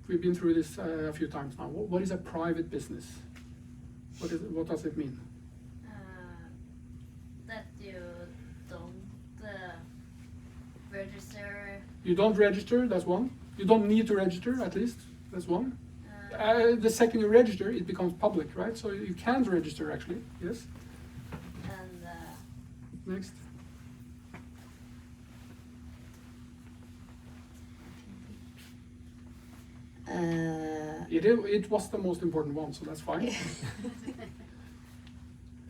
We've been through this a few times now. What is a private business? What does it mean? That you don't register. You don't register, that's one. You don't need to register, at least, that's one. The second you register, it becomes public, right? So you can't register, actually, yes? And Next. It was the most important one, so that's fine.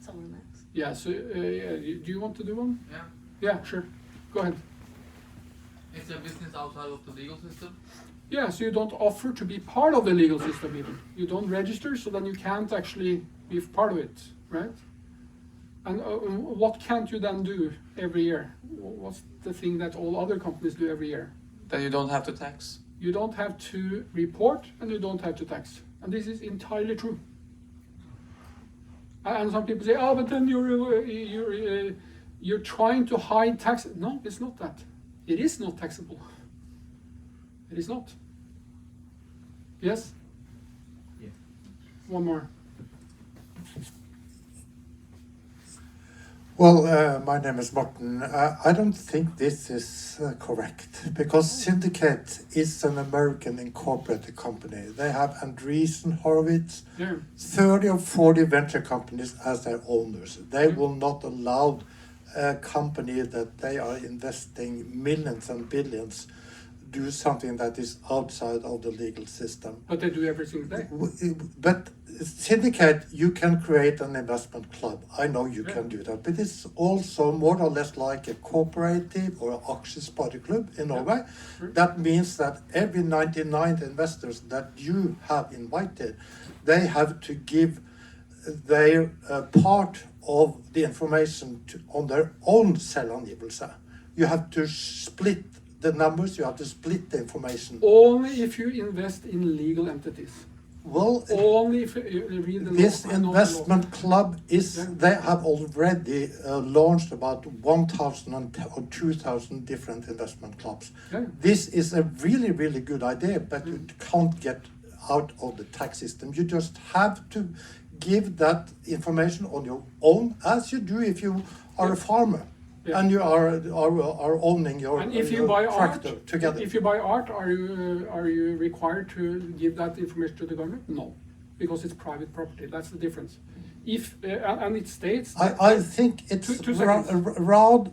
someone else. Yeah, so do you want to do one? Yeah. Yeah, sure. Go ahead. It's a business outside of the legal system. Yeah, so you don't offer to be part of the legal system even. You don't register, so then you can't actually be part of it, right? And what can't you then do every year? What's the thing that all other companies do every year? That you don't have to tax. You don't have to report and you don't have to tax. And this is entirely true. And some people say, oh, but then you're trying to hide tax. No, it's not that. It is not taxable. It is not. Yes? Yeah. One more. Well, my name is Morten. I don't think this is correct because Syndicate is an American incorporated company. They have Andreessen Horowitz, Yeah. 30 or 40 venture companies as their owners. They will not allow a company that they are investing millions and billions do something that is outside of the legal system. But they do every single day. But Syndicate, you can create an investment club. I know you can do that, but it's also more or less like a cooperative or an aksjespareklubb in Norway. Sure. That means that every 99 investors that you have invited, they have to give their part of the information on their own selvangivelse. You have to split the numbers, you have to split the information. Only if you invest in legal entities. Well, Only if you read the law. this and know the law. investment club is, Yeah. they have already launched about 1,000 or 2,000 different investment clubs. Yeah. This is a really, really good idea, but you can't get out of the tax system. You just have to give that information on your own, as you do if you are a farmer. Yeah. And you are owning your, And if you your buy art, tractor together. if you buy art, are you required to give that information to the government? No, because it's private property. That's the difference. If and it states. I think it's Two seconds.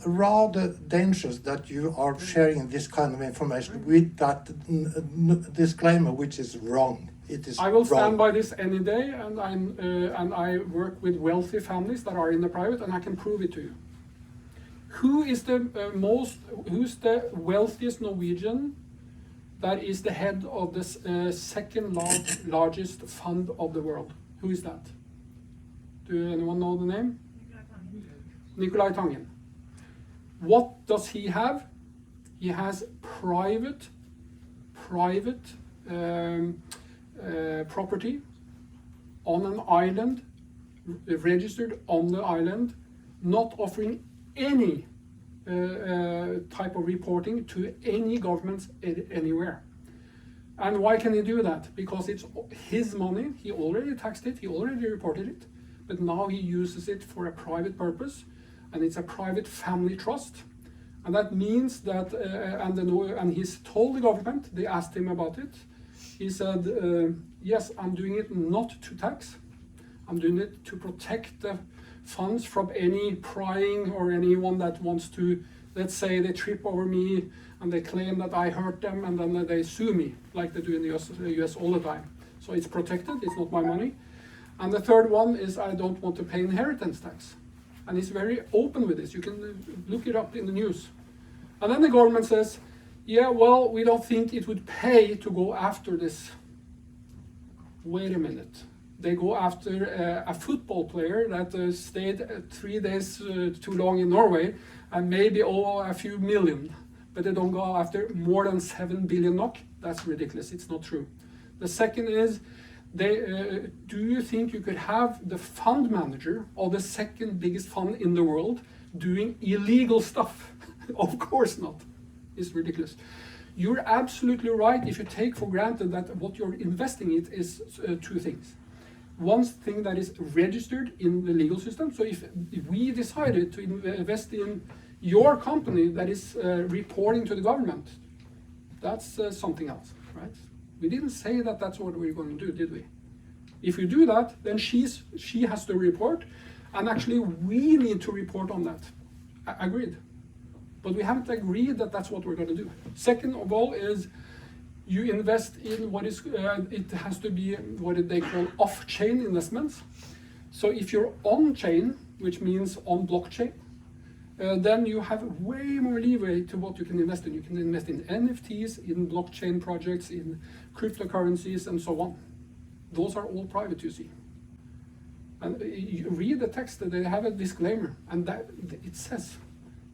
rather dangerous that you are sharing this kind of information with that disclaimer, which is wrong. It is I will stand wrong. by this any day, and I work with wealthy families that are in the private, and I can prove it to you. Who's the wealthiest Norwegian that is the head of the second largest fund of the world? Who is that? Do anyone know the name? Nicolai Tangen. What does he have? He has private property on an island, registered on the island, not offering any type of reporting to any governments anywhere. And why can he do that? Because it's his money, he already taxed it, he already reported it, but now he uses it for a private purpose, and it's a private family trust. And that means that, and he's told the government, they asked him about it, he said, yes, I'm doing it not to tax, I'm doing it to protect the funds from any prying or anyone that wants to, let's say they trip over me and they claim that I hurt them and then they sue me, like they do in the US all the time. So it's protected, it's not my money. And the third one is I don't want to pay inheritance tax. And he's very open with this, you can look it up in the news. And then the government says, yeah, well, we don't think it would pay to go after this. Wait a minute. They go after a football player that stayed 3 days too long in Norway and maybe a few million, but they don't go after more than 7 billion NOK. That's ridiculous, it's not true. The second is, do you think you could have the fund manager of the second biggest fund in the world doing illegal stuff? Of course not, it's ridiculous. you're absolutely right if you take for granted that what you're investing in is two things. One thing that is registered in the legal system. So if we decided to invest in your company that is reporting to the government, that's something else, right? We didn't say that that's what we're going to do, did we? If you do that, then she has to report, and actually we need to report on that. Agreed. But we haven't agreed that that's what we're going to do. Second of all is you invest in what is, it has to be what they call off-chain investments. So if you're on-chain, which means on blockchain, then you have way more leeway to what you can invest in. You can invest in NFTs, in blockchain projects, in cryptocurrencies, and so on. Those are all private, you see. And you read the text, they have a disclaimer, and that it says,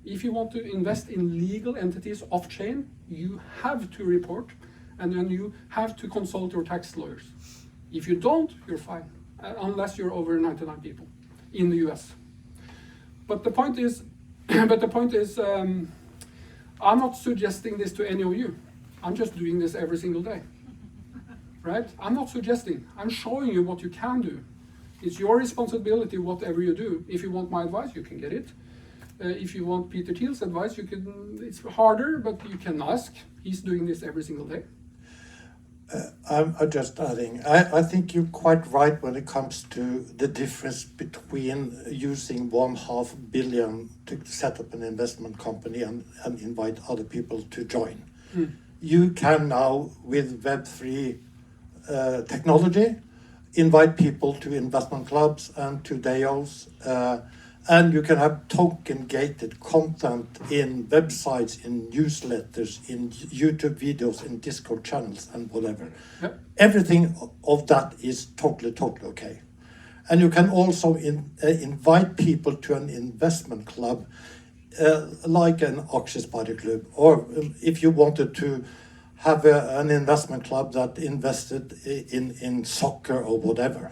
if you want to invest in legal entities off-chain, you have to report, and then you have to consult your tax lawyers. If you don't, you're fine, unless you're over 99 people in the US. But the point is, I'm not suggesting this to any of you. I'm just doing this every single day, right? I'm not suggesting, I'm showing you what you can do. It's your responsibility, whatever you do. If you want my advice, you can get it. If you want Peter Thiel's advice, you can. It's harder, but you can ask. He's doing this every single day. I'm just adding, I think you're quite right when it comes to the difference between using 1.5 billion to set up an investment company and invite other people to join. You can now, with Web3 technology, invite people to investment clubs and to DAOs, and you can have token-gated content in websites, in newsletters, in YouTube videos, in Discord channels, and whatever. Yep. Everything of that is totally okay. And you can also invite people to an investment club, like an Aksjespareklubb, or if you wanted to have an investment club that invested in soccer or whatever.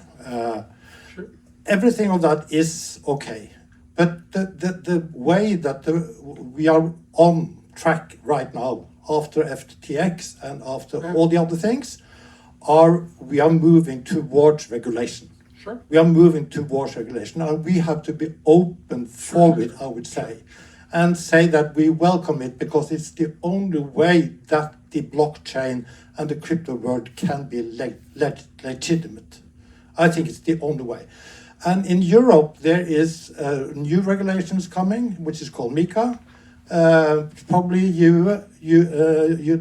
Sure. Everything of that is okay. But the way that we are on track right now, after FTX and after all the other things, we are moving towards regulation. Sure. We are moving towards regulation, and we have to be open for it, I would say, and say that we welcome it because it's the only way that the blockchain and the crypto world can be legitimate. I think it's the only way. And in Europe, there is new regulations coming, which is called MiCA. Probably the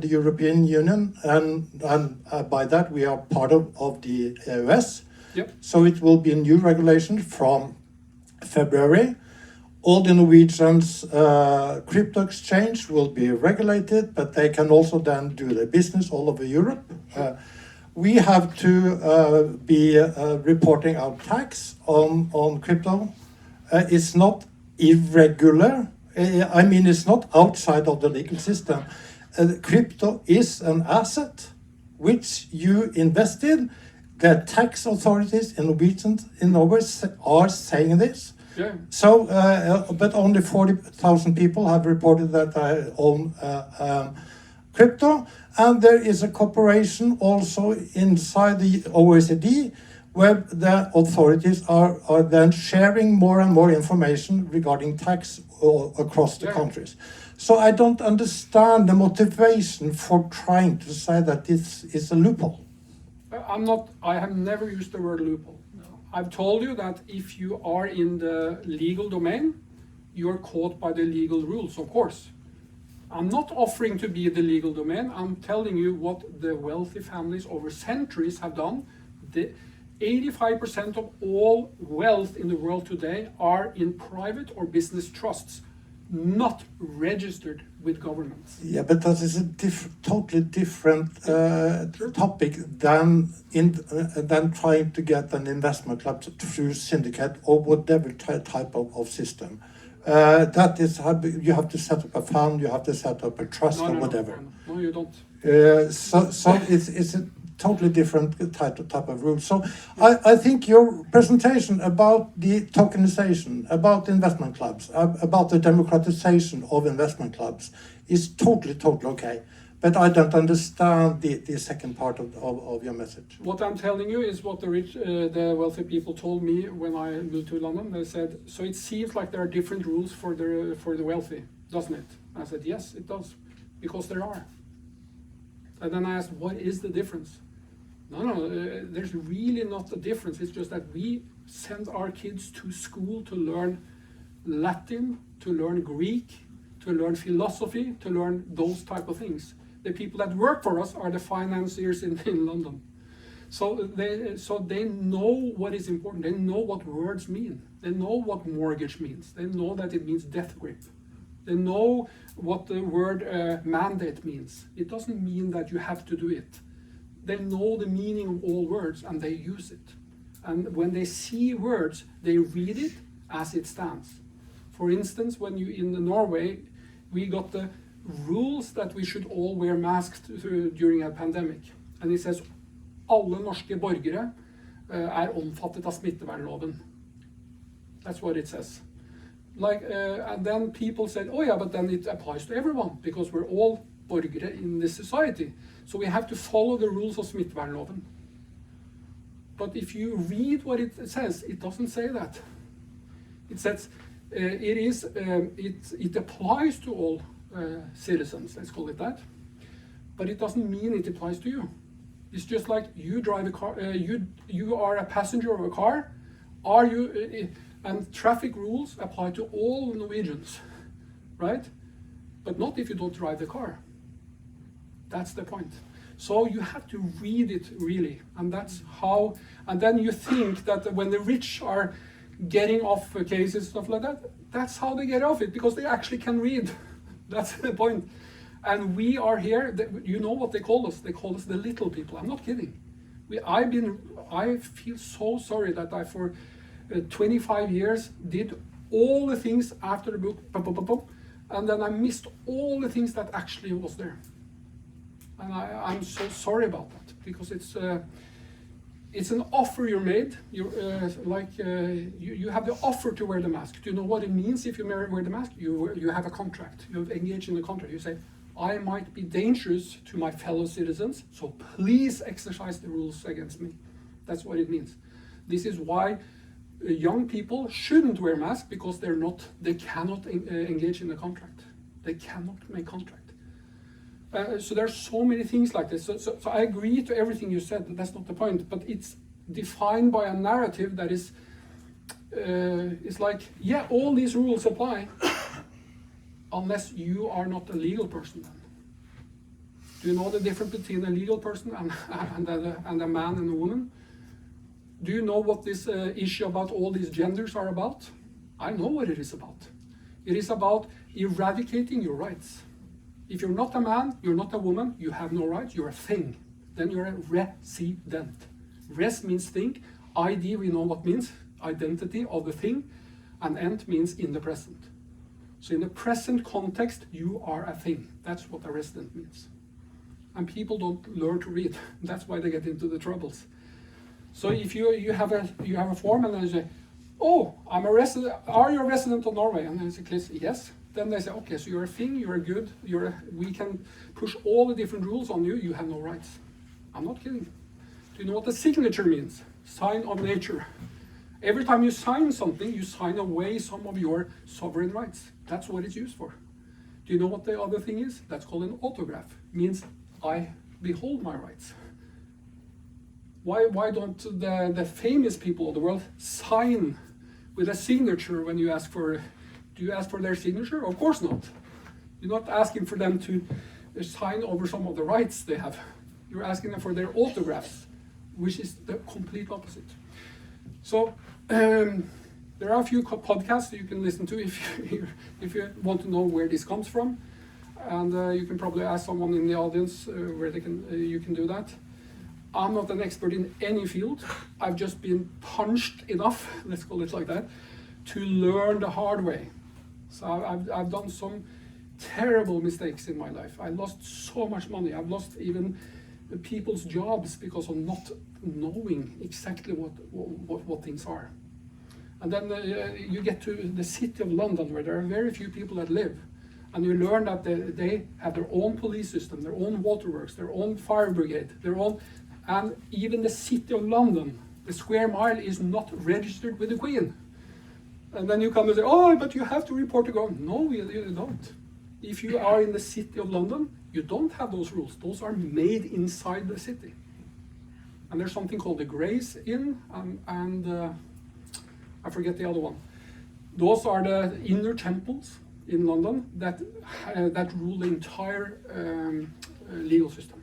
European Union, and by that we are part of the US. Yep. So it will be a new regulation from February. All the Norwegians' crypto exchange will be regulated, but they can also then do their business all over Europe. We have to be reporting our tax on crypto. It's not irregular. I mean, it's not outside of the legal system. Crypto is an asset which you invest in. The tax authorities in Norway are saying this. Yeah. So, but only 40,000 people have reported that they own crypto. And there is a cooperation also inside the OECD where the authorities are then sharing more and more information regarding tax across the countries. So I don't understand the motivation for trying to say that this is a loophole. I have never used the word loophole. No. I've told you that if you are in the legal domain, you're caught by the legal rules, of course. I'm not offering to be the legal domain. I'm telling you what the wealthy families over centuries have done. 85% of all wealth in the world today are in private or business trusts, not registered with governments. Yeah, but that is a totally different topic than trying to get an investment club through syndicate or whatever type of system. That is how you have to set up a fund, you have to set up a trust or whatever. No, you don't. So it's a totally different type of rule. So I think your presentation about the tokenization, about investment clubs, about the democratization of investment clubs is totally okay. But I don't understand the second part of your message. What I'm telling you is what the wealthy people told me when I moved to London. They said, so it seems like there are different rules for the wealthy, doesn't it? I said, yes, it does, because there are. And then I asked, what is the difference? No, there's really not a difference. It's just that we send our kids to school to learn Latin, to learn Greek, to learn philosophy, to learn those type of things. The people that work for us are the financiers in London. So they know what is important. They know what words mean. They know what mortgage means. They know that it means death grip. They know what the word mandate means. It doesn't mean that you have to do it. They know the meaning of all words and they use it. And when they see words, they read it as it stands. For instance, when you in Norway, we got the rules that we should all wear masks during a pandemic. And it says, alle norske borgere omfattet av smittevernloven. That's what it says. And then people said, oh yeah, but then it applies to everyone because we're all borgere in this society. So we have to follow the rules of smittevernloven. But if you read what it says, it doesn't say that. It says it applies to all citizens, let's call it that. But it doesn't mean it applies to you. It's just like you drive a car, you are a passenger of a car, and traffic rules apply to all Norwegians, right? But not if you don't drive the car. That's the point. So you have to read it really, and that's how, and then you think that when the rich are getting off cases, stuff like that, that's how they get off it, because they actually can read. That's the point. And we are here, you know what they call us? They call us the little people. I'm not kidding. I feel so sorry that I, for 25 years, did all the things after the book, and then I missed all the things that actually was there. And I'm so sorry about that, because it's an offer you're made. You have the offer to wear the mask. Do you know what it means if you wear the mask? You have a contract. You engage in a contract. You say, I might be dangerous to my fellow citizens, so please exercise the rules against me. That's what it means. This is why young people shouldn't wear masks, because they cannot engage in a contract. They cannot make contract. So there are so many things like this. So I agree to everything you said. That's not the point. But it's defined by a narrative that is, it's like, yeah, all these rules apply, unless you are not a legal person then. Do you know the difference between a legal person and a man and a woman? Do you know what this issue about all these genders are about? I know what it is about. It is about eradicating your rights. If you're not a man, you're not a woman, you have no rights, you're a thing. Then you're a resident. Res means thing, ID we know what means, identity of the thing, and ent means in the present. So in the present context, you are a thing. That's what a resident means. And people don't learn to read. That's why they get into the troubles. So if you have a form and then you say, oh, I'm a resident, are you a resident of Norway? And then they say, yes. Then they say, okay, so you're a thing, you're good, we can push all the different rules on you, you have no rights. I'm not kidding. Do you know what the signature means? Sign of nature. Every time you sign something, you sign away some of your sovereign rights. That's what it's used for. Do you know what the other thing is? That's called an autograph. It means I behold my rights. Why don't the famous people of the world sign with a signature when you ask for, do you ask for their signature? Of course not. You're not asking for them to sign over some of the rights they have. You're asking them for their autographs, which is the complete opposite. So there are a few podcasts you can listen to if you want to know where this comes from, and you can probably ask someone in the audience where you can do that. I'm not an expert in any field. I've just been punched enough, let's call it like that, to learn the hard way. So I've done some terrible mistakes in my life. I lost so much money. I've lost even people's jobs because of not knowing exactly what things are. And then you get to the city of London, where there are very few people that live. And you learn that they have their own police system, their own waterworks, their own fire brigade, their own, and even the city of London, the square mile is not registered with the Queen. And then you come and say, oh, but you have to report to government. No, you don't. If you are in the city of London, you don't have those rules. Those are made inside the city. And there's something called the Gray's Inn, and I forget the other one. Those are the inner temples in London that rule the entire legal system.